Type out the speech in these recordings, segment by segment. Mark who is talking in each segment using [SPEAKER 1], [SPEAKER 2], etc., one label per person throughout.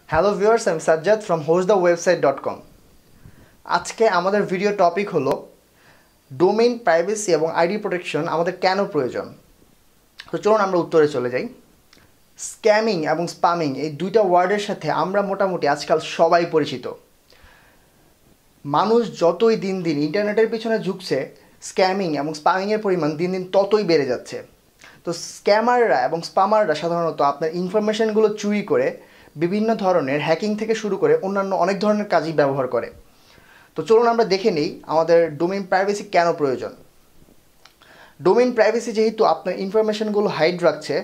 [SPEAKER 1] Hello viewers, আমি Sajjad from hostthewebsite.com। আজকে আমাদের ভিডিও টপিক হলো ডোমেইন প্রাইভেসি এবং আইডি প্রোটেকশন আমাদের কেন প্রয়োজন। তো চলুন আমরা উত্তরে চলে যাই। স্ক্যামিং এবং স্পামিং এই দুইটা ওয়ার্ডের সাথে আমরা মোটামুটি আজকাল সবাই পরিচিত। মানুষ যতই দিন দিন ইন্টারনেটের পিছনে ঝুঁকছে, স্ক্যামিং এবং স্পামিংয়ের পরিমাণ দিন দিন ততই বেড়ে যাচ্ছে। তো স্ক্যামাররা এবং স্পামাররা সাধারণত আপনার ইনফরমেশনগুলো চুরি করে বিভিন্ন ধরনের হ্যাকিং থেকে শুরু করে অন্যান্য অনেক ধরনের কাজই ব্যবহার করে। তো চলুন আমরা দেখে নিই আমাদের ডোমেইন প্রাইভেসি কেন প্রয়োজন। ডোমেইন প্রাইভেসি যেহেতু আপনার ইনফরমেশনগুলো হাইড রাখছে,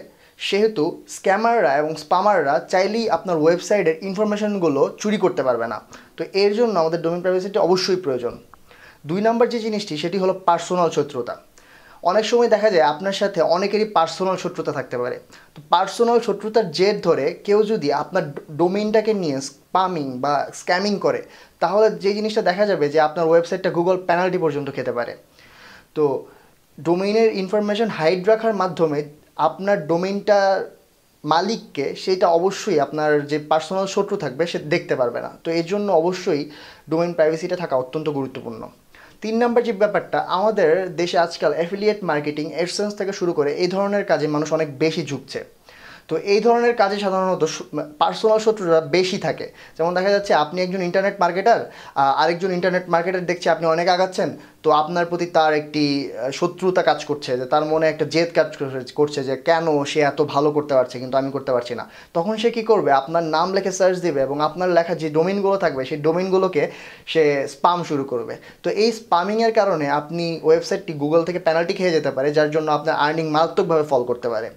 [SPEAKER 1] সেহেতু স্ক্যামাররা এবং স্পামাররা চাইলেই আপনার ওয়েবসাইটের ইনফরমেশনগুলো চুরি করতে পারবে না। তো এর জন্য আমাদের ডোমেইন প্রাইভেসিটি অবশ্যই প্রয়োজন। 2 নম্বর যে জিনিসটি সেটি হলো পার্সোনাল শত্রুতা। অনেক সময় দেখা যায় আপনার সাথে অনেকেরই পার্সোনাল শত্রুতা থাকতে পারে। তো পার্সোনাল শত্রুতার জের ধরে কেউ যদি আপনার ডোমেইনটাকে নিয়ে স্পামিং বা স্ক্যামিং করে, তাহলে যে জিনিসটা দেখা যাবে যে আপনার ওয়েবসাইটটা গুগল পেনাল্টি পর্যন্ত খেতে পারে। তো ডোমেইনের ইনফরমেশন হাইড রাখার মাধ্যমে আপনার ডোমেইনটার মালিককে সেটা অবশ্যই আপনার যে পার্সোনাল শত্রু থাকবে সে দেখতে পারবে না। তো এর জন্য অবশ্যই ডোমেইন প্রাইভেসিটা থাকা অত্যন্ত গুরুত্বপূর্ণ। 3 নম্বর যে ব্যাপারটা, আমাদের দেশে আজকাল অ্যাফিলিয়েট মার্কেটিং, অ্যাডসেন্স থেকে শুরু করে এই ধরনের কাজে মানুষ অনেক বেশি ঝুঁকছে। তো এই ধরনের কাজে সাধারণত পার্সোনাল শত্রুরা বেশি থাকে। যেমন দেখা যাচ্ছে আপনি একজন ইন্টারনেট মার্কেটার, আরেকজন ইন্টারনেট মার্কেটার দেখছে আপনি অনেক আগাচ্ছেন, তো আপনার প্রতি তার একটি শত্রুতা কাজ করছে, যে তার মনে একটা জেদ কাজ করছে যে কেন সে এত ভালো করতে পারছে কিন্তু আমি করতে পারছি না। তখন সে কী করবে, আপনার নাম লেখে সার্চ দিবে এবং আপনার লেখা যে ডোমেইনগুলো থাকবে সেই ডোমেইনগুলোকে সে স্পাম শুরু করবে। তো এই স্পামিংয়ের কারণে আপনি ওয়েবসাইটটি গুগল থেকে পেনাল্টি খেয়ে যেতে পারে, যার জন্য আপনার আর্নিং মারাত্মকভাবে ফল করতে পারে।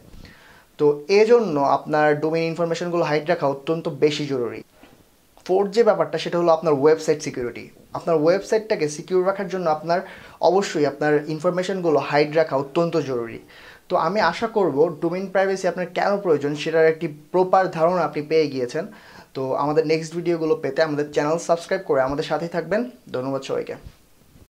[SPEAKER 1] তো এজন্য আপনার ডোমেইন ইনফরমেশনগুলো হাইড রাখা অত্যন্ত বেশি জরুরি। 4th যে ব্যাপারটা সেটা হলো আপনার ওয়েবসাইট সিকিউরিটি। আপনার ওয়েবসাইটটাকে সিকিউর রাখার জন্য আপনার অবশ্যই আপনার ইনফরমেশনগুলো হাইড রাখা অত্যন্ত জরুরি। তো আমি আশা করব ডোমেইন প্রাইভেসি আপনার কেন প্রয়োজন সেটার একটি প্রপার ধারণা আপনি পেয়ে গিয়েছেন। তো আমাদের নেক্সট ভিডিওগুলো পেতে আমাদের চ্যানেল সাবস্ক্রাইব করে আমাদের সাথেই থাকবেন। ধন্যবাদ সবাইকে।